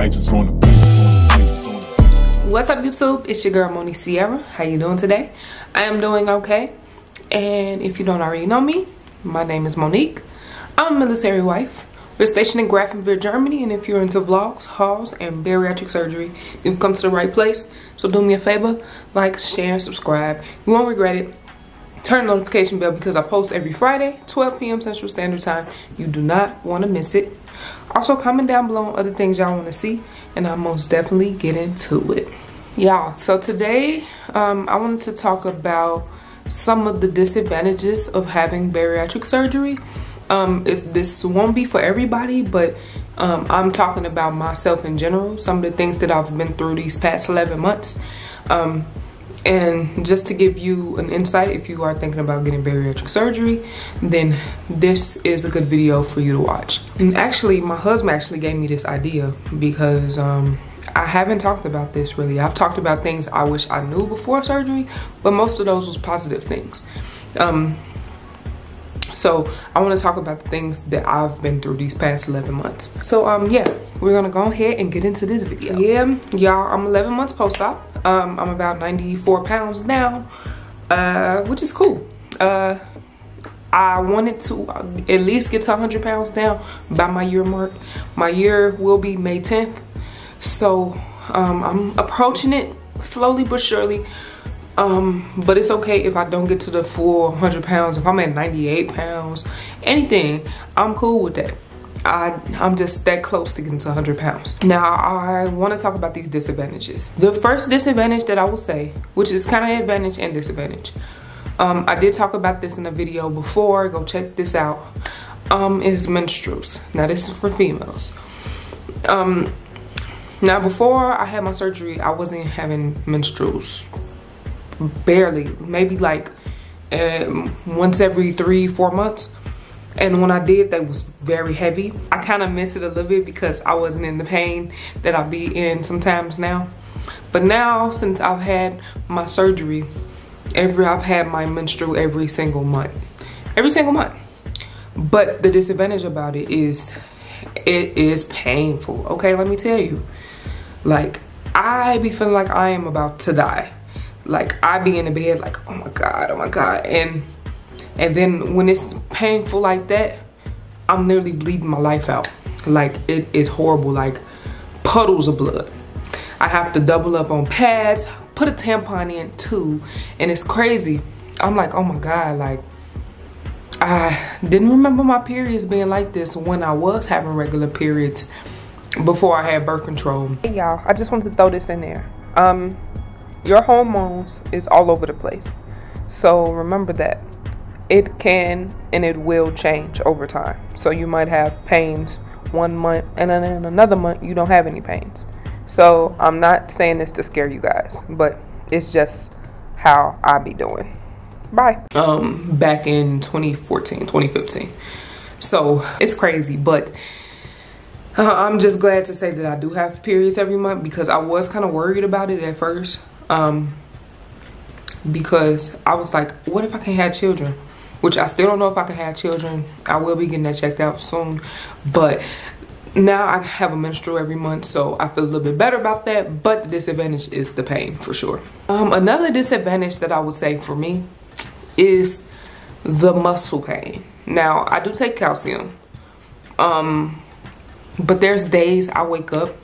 Digits on the beat. What's up, YouTube? It's your girl Moni Sierra. How you doing today? I am doing okay. And if you don't already know me, my name is Monique. I'm a military wife. We're stationed in Grafenwohr, Germany, and if you're into vlogs, hauls, and bariatric surgery, you've come to the right place. So do me a favor, like, share, and subscribe. You won't regret it. Turn the notification bell because I post every Friday, 12 p.m. Central Standard Time. You do not want to miss it. Also, comment down below on other things y'all want to see, and I'll most definitely get into it. Y'all, so today I wanted to talk about some of the disadvantages of having bariatric surgery. This won't be for everybody, but I'm talking about myself in general, some of the things that I've been through these past 11 months. And just to give you an insight, if you are thinking about getting bariatric surgery, then this is a good video for you to watch. And actually, my husband actually gave me this idea because I haven't talked about this really. I've talked about things I wish I knew before surgery, but most of those was positive things. So I want to talk about the things that I've been through these past 11 months. So yeah, we're gonna go ahead and get into this video. Yeah, y'all, I'm 11 months post-op. I'm about 94 pounds now, which is cool. I wanted to at least get to 100 pounds down by my year mark. My year will be May 10th. So I'm approaching it slowly but surely. But it's okay if I don't get to the full 100 pounds. If I'm at 98 pounds, anything, I'm cool with that. I'm just that close to getting to 100 pounds. Now, I want to talk about these disadvantages. The first disadvantage that I will say, which is kind of advantage and disadvantage. I did talk about this in a video before. Go check this out. Is menstruals. Now, this is for females. Now, before I had my surgery, I wasn't having menstruals. Barely, maybe like once every 3-4 months. And when I did, they was very heavy. I kind of miss it a little bit because I wasn't in the pain that I be in sometimes now. But now, since I've had my surgery, I've had my menstrual every single month. Every single month. But the disadvantage about it is painful. Okay, let me tell you. Like, I be feeling like I am about to die. Like, I be in the bed like, oh my God. And then when it's painful like that, I'm literally bleeding my life out. Like, it is horrible, like puddles of blood. I have to double up on pads, put a tampon in too, and it's crazy. I'm like, oh my God, like, I didn't remember my periods being like this when I was having regular periods before I had birth control. Hey y'all, I just wanted to throw this in there. Your hormones is all over the place. So remember that. It can and it will change over time. So you might have pains 1 month and then in another month you don't have any pains. So I'm not saying this to scare you guys, but it's just how I be doing. Bye. Back in 2014, 2015. So it's crazy, but I'm just glad to say that I do have periods every month because I was kind of worried about it at first. Because I was like, what if I can't have children? Which I still don't know if I can have children. I will be getting that checked out soon. But now I have a menstrual every month, so I feel a little bit better about that. But the disadvantage is the pain, for sure. Another disadvantage that I would say for me is the muscle pain. Now, I do take calcium. But there's days I wake up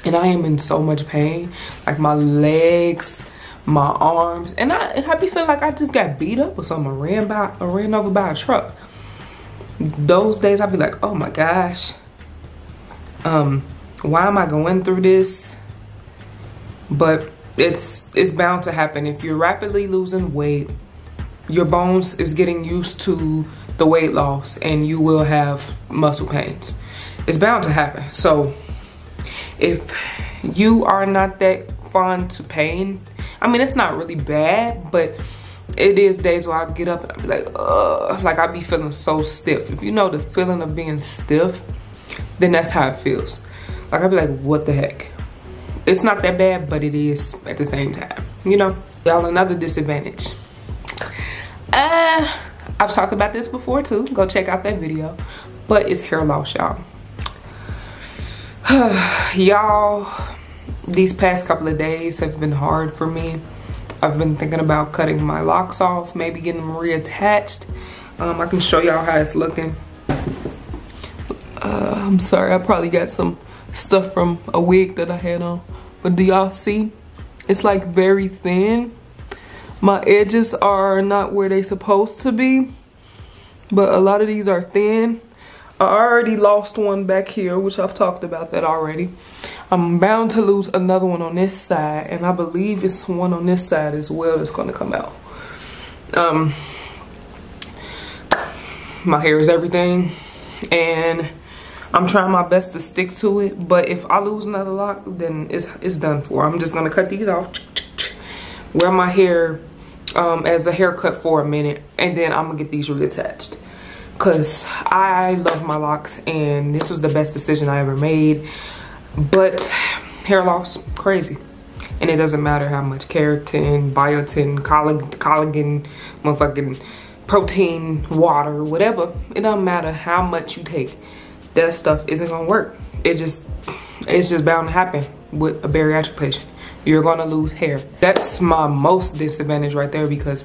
and I am in so much pain. Like my legs, my arms, and I be feeling like I just got beat up or something, or ran over by a truck. Those days I be like, oh my gosh, why am I going through this? But it's bound to happen. If you're rapidly losing weight, your bones is getting used to the weight loss and you will have muscle pains. It's bound to happen. So if you are not that fond to pain, I mean, it's not really bad, but it is days where I get up and I be like, ugh, like I be feeling so stiff. If you know the feeling of being stiff, then that's how it feels. Like I be like, what the heck? It's not that bad, but it is at the same time, you know? Y'all, another disadvantage. I've talked about this before too. Go check out that video. But it's hair loss, y'all. Y'all, these past couple of days have been hard for me. I've been thinking about cutting my locks off, maybe getting them reattached. I can show y'all how it's looking. I'm sorry, I probably got some stuff from a wig that I had on. But do y'all see? It's like very thin. My edges are not where they supposed to be, but a lot of these are thin. I already lost one back here, which I've talked about that already. I'm bound to lose another one on this side, and I believe it's one on this side as well that's gonna come out. My hair is everything, and I'm trying my best to stick to it, but if I lose another lock, then it's done for. I'm just gonna cut these off, wear my hair as a haircut for a minute, and then I'm gonna get these reattached. Cause I love my locks, and this was the best decision I ever made. But hair loss, crazy. And it doesn't matter how much keratin, biotin, collagen, motherfucking protein, water, whatever. It doesn't matter how much you take. That stuff isn't gonna work. It's just bound to happen with a bariatric patient. You're gonna lose hair. That's my most disadvantage right there, because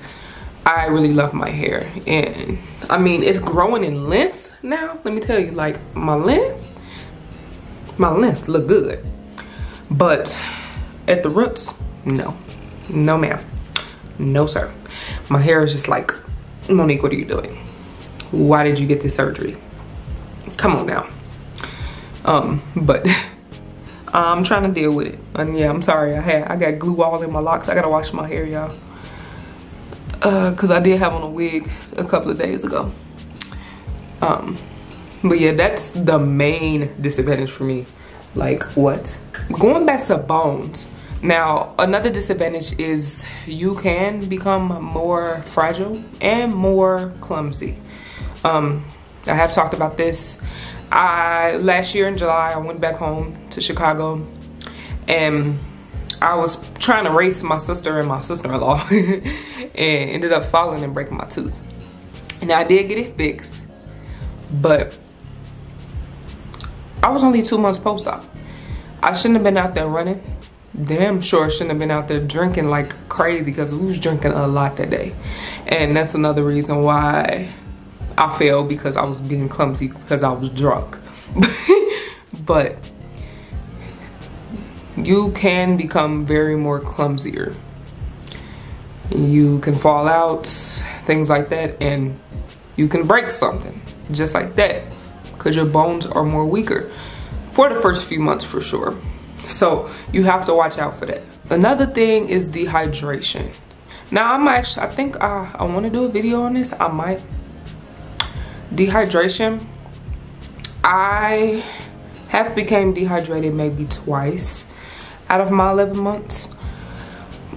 I really love my hair. And I mean, it's growing in length now. Let me tell you, like my length look good. But at the roots, no. No ma'am. No sir. My hair is just like, Monique, what are you doing? Why did you get this surgery? Come on now. But I'm trying to deal with it. And yeah, I'm sorry, I got glue all in my locks. I gotta wash my hair, y'all. Cause I did have on a wig a couple of days ago. But yeah, that's the main disadvantage for me. Like what? Going back to bones. Now, another disadvantage is you can become more fragile and more clumsy. I have talked about this. Last year in July, I went back home to Chicago, and I was trying to race my sister and my sister-in-law and ended up falling and breaking my tooth. Now, I did get it fixed, but I was only 2 months post-op. I shouldn't have been out there running. Damn sure shouldn't have been out there drinking like crazy, because we was drinking a lot that day. And that's another reason why I failed, because I was being clumsy because I was drunk. But you can become very more clumsier. You can fall out, things like that, and you can break something just like that, because your bones are more weaker for the first few months for sure. So you have to watch out for that. Another thing is dehydration. Now I think I want to do a video on this. I might. Dehydration. I have became dehydrated maybe twice out of my 11 months.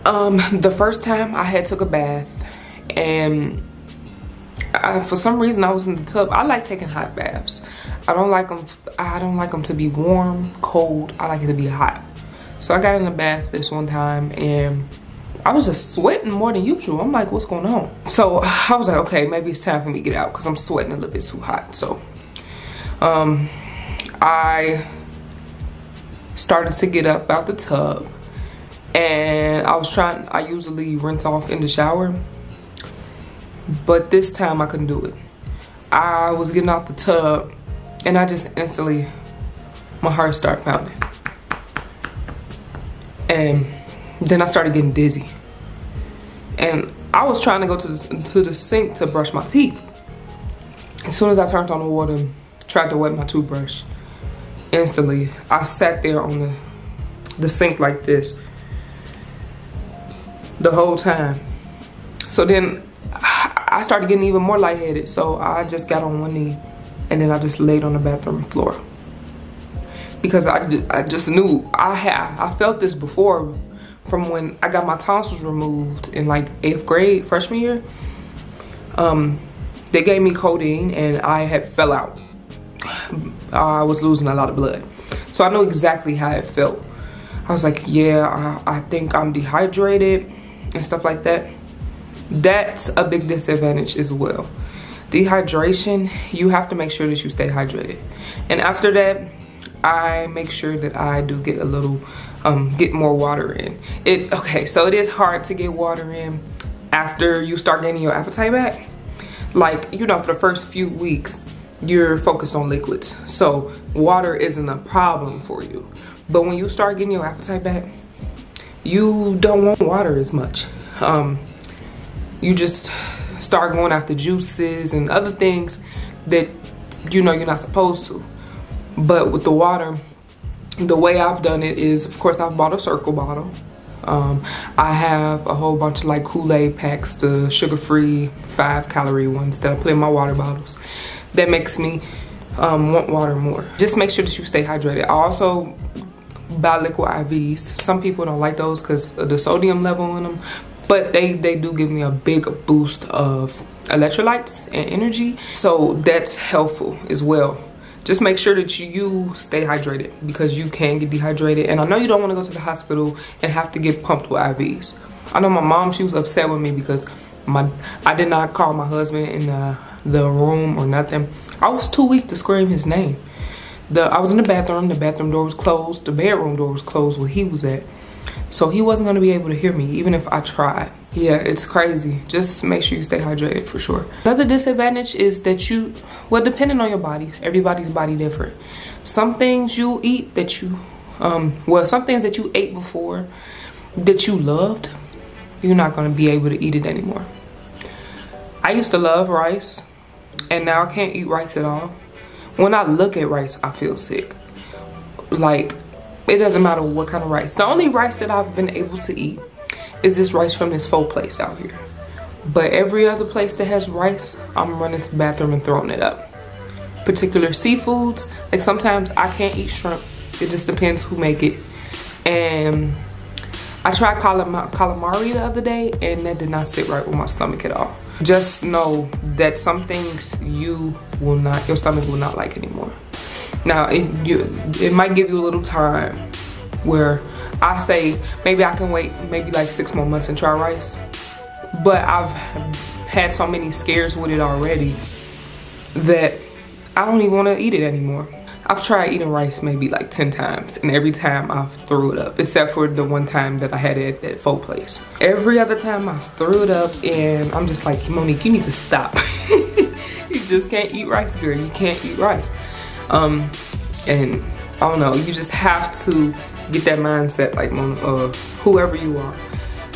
The first time I had took a bath, and for some reason I was in the tub. I like taking hot baths. I don't like them to be warm, cold. I like it to be hot. So I got in the bath this one time, and I was just sweating more than usual. I'm like, what's going on? So I was like, okay, maybe it's time for me to get out, because I'm sweating a little bit too hot. So I started to get up out the tub, and I usually rinse off in the shower, but this time I couldn't do it. I was getting out the tub, and I just instantly, my heart started pounding. And then I started getting dizzy. And I was trying to go to the sink to brush my teeth. As soon as I turned on the water, tried to wet my toothbrush, instantly I sat there on the sink like this the whole time. So then I started getting even more lightheaded. So I just got on one knee, and then I just laid on the bathroom floor, because I just knew I felt this before, from when I got my tonsils removed in like 8th grade, freshman year. They gave me codeine, and I had fell out. I was losing a lot of blood. So I know exactly how it felt. I was like, yeah, I think I'm dehydrated and stuff like that. That's a big disadvantage as well. Dehydration, you have to make sure that you stay hydrated. And after that, I make sure that I do get a little, get more water in. Okay, so it is hard to get water in after you start gaining your appetite back. Like, you know, for the first few weeks, you're focused on liquids. So water isn't a problem for you. But when you start getting your appetite back, you don't want water as much. You just start going after juices and other things that, you know, you're not supposed to. But with the water, the way I've done it is, of course, I've bought a circle bottle. I have a whole bunch of like Kool-Aid packs, the sugar-free 5-calorie ones that I put in my water bottles. That makes me want water more. Just make sure that you stay hydrated. I also buy liquid IVs. Some people don't like those because of the sodium level in them, but they do give me a big boost of electrolytes and energy. So that's helpful as well. Just make sure that you stay hydrated because you can get dehydrated. And I know you don't want to go to the hospital and have to get pumped with IVs. I know my mom, she was upset with me because I did not call my husband in the room or nothing. I was too weak to scream his name. I was in the bathroom door was closed, the bedroom door was closed where he was at. So he wasn't gonna be able to hear me even if I tried. Yeah, it's crazy. Just make sure you stay hydrated for sure. Another disadvantage is that well, depending on your body, everybody's body different. Some things you eat that some things that you ate before that you loved, you're not gonna be able to eat it anymore. I used to love rice and now I can't eat rice at all. When I look at rice, I feel sick. Like, it doesn't matter what kind of rice. The only rice that I've been able to eat is this rice from this pho place out here. But every other place that has rice, I'm running to the bathroom and throwing it up. Particular seafoods, like sometimes I can't eat shrimp. It just depends who make it. And I tried calamari the other day and that did not sit right with my stomach at all. Just know that some things your stomach will not like anymore. Now, it might give you a little time where I say maybe I can wait maybe like 6 more months and try rice. But I've had so many scares with it already that I don't even want to eat it anymore. I've tried eating rice maybe like 10 times and every time I threw it up, except for the one time that I had it at that pho place. Every other time I threw it up and I'm just like, Monique, you need to stop. You just can't eat rice, girl. You can't eat rice. And I don't know, you just have to get that mindset like whoever you are.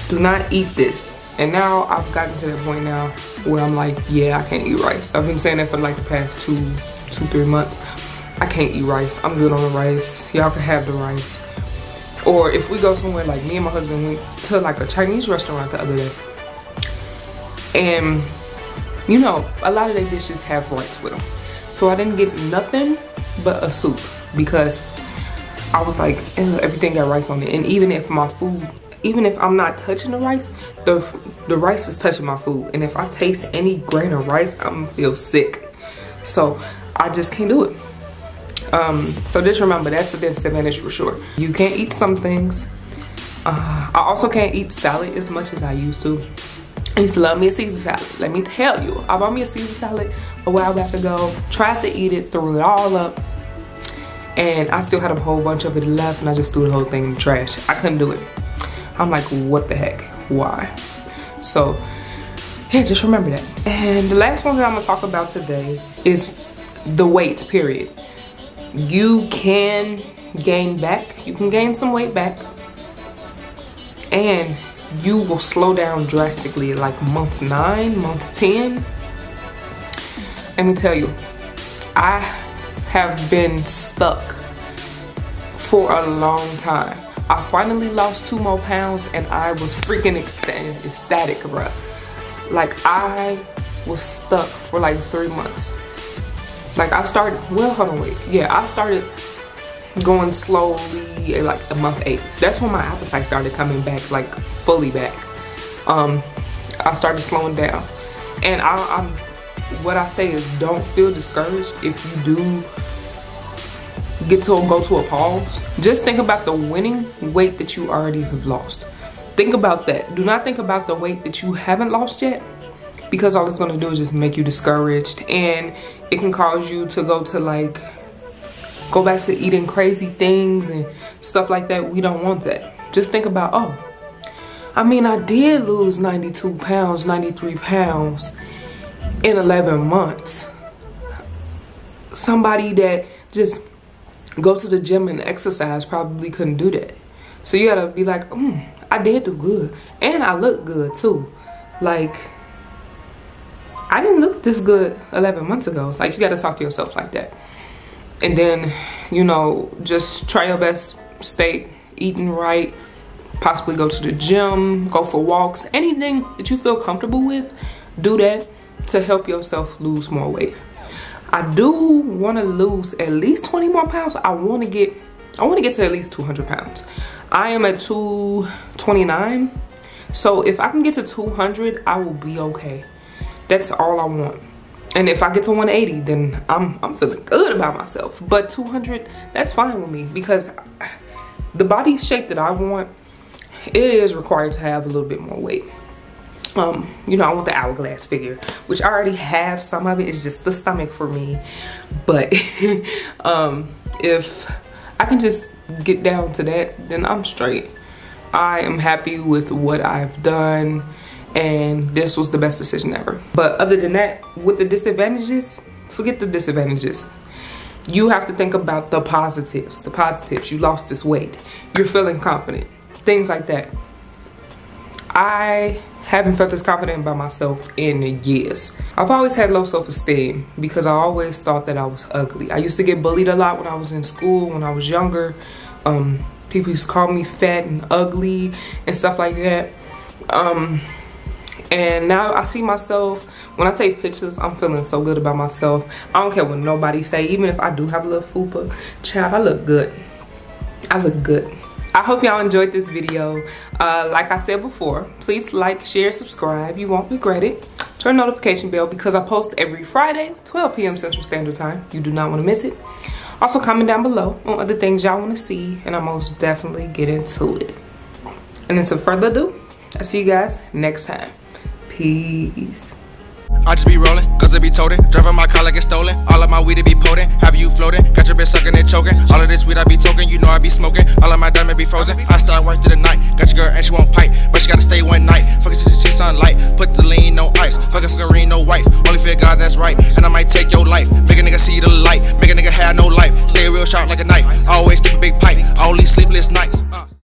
Do not eat this. And now I've gotten to that point now where I'm like, yeah, I can't eat rice. I've been saying that for like the past 2-3 months. I can't eat rice. I'm good on the rice. Y'all can have the rice. Or if we go somewhere, like me and my husband went to like a Chinese restaurant the other day. And you know, a lot of their dishes have rice with them. So I didn't get nothing but a soup because I was like, everything got rice on it. And even if I'm not touching the rice, the rice is touching my food. And if I taste any grain of rice, I'm gonna feel sick. So I just can't do it. So just remember, that's a disadvantage for sure. You can't eat some things. I also can't eat salad as much as I used to. I used to love me a Caesar salad. Let me tell you, I bought me a Caesar salad a while back ago, tried to eat it, threw it all up, and I still had a whole bunch of it left and I just threw the whole thing in the trash. I couldn't do it. I'm like, what the heck? Why? So yeah, just remember that. And the last one that I'm gonna talk about today is the weight, period. You can gain back, you can gain some weight back, and you will slow down drastically like month 9, month 10. Let me tell you, I have been stuck for a long time. I finally lost 2 more pounds and I was freaking ecstatic, bro. Like, I was stuck for like 3 months. Like, I started, well, hold on, wait. Yeah, I started going slowly at like the month 8. That's when my appetite started coming back, like fully back. I started slowing down. And what I say is, don't feel discouraged if you do go to a pause. Just think about the winning weight that you already have lost. Think about that. Do not think about the weight that you haven't lost yet, because all it's going to do is just make you discouraged, and it can cause you to go to like go back to eating crazy things and stuff like that. We don't want that. Just think about, oh, I mean, I did lose 92 pounds, 93 pounds in 11 months. Somebody that just go to the gym and exercise probably couldn't do that. So you gotta be like, I did do good. And I look good too. Like, I didn't look this good 11 months ago. Like, you gotta talk to yourself like that. And then, you know, just try your best, stay eating right, possibly go to the gym, go for walks, anything that you feel comfortable with, do that to help yourself lose more weight. I do want to lose at least 20 more pounds. I want to get to at least 200 pounds. I am at 229. So if I can get to 200, I will be okay. That's all I want. And if I get to 180, then I'm feeling good about myself. But 200, that's fine with me, because the body shape that I want, it is required to have a little bit more weight. You know, I want the hourglass figure, which I already have some of it. It's just the stomach for me. But if I can just get down to that, then I'm straight. I am happy with what I've done, and this was the best decision ever. But other than that, with the disadvantages, forget the disadvantages. You have to think about the positives. The positives, you lost this weight, you're feeling confident, things like that. I haven't felt this confident about myself in years. I've always had low self-esteem because I always thought that I was ugly. I used to get bullied a lot when I was in school, when I was younger. People used to call me fat and ugly and stuff like that. And now I see myself, when I take pictures, I'm feeling so good about myself. I don't care what nobody say. Even if I do have a little fupa, child, I look good. I look good. I hope y'all enjoyed this video. Like I said before, please like, share, subscribe. You won't regret it. Turn the notification bell because I post every Friday, 12 p.m. Central Standard Time. You do not want to miss it. Also, comment down below on other things y'all want to see, and I'll most definitely get into it. And then, without further ado, I'll see you guys next time. Peace. I just be rolling, cause it be toting. Driving my car like it's stolen. All of my weed it be potent. Have you floating? Got your bitch sucking and choking. All of this weed I be toking. You know I be smoking. All of my diamond be frozen. I start work through the night. Got your girl and she won't pipe, but she gotta stay one night. Fuck it till she see sunlight. Put the lean, no ice. Fuck it, fucking no wife. Only fear God, that's right. And I might take your life. Make a nigga see the light. Make a nigga have no life. Stay real sharp like a knife. Always keep a big pipe. All these sleepless nights.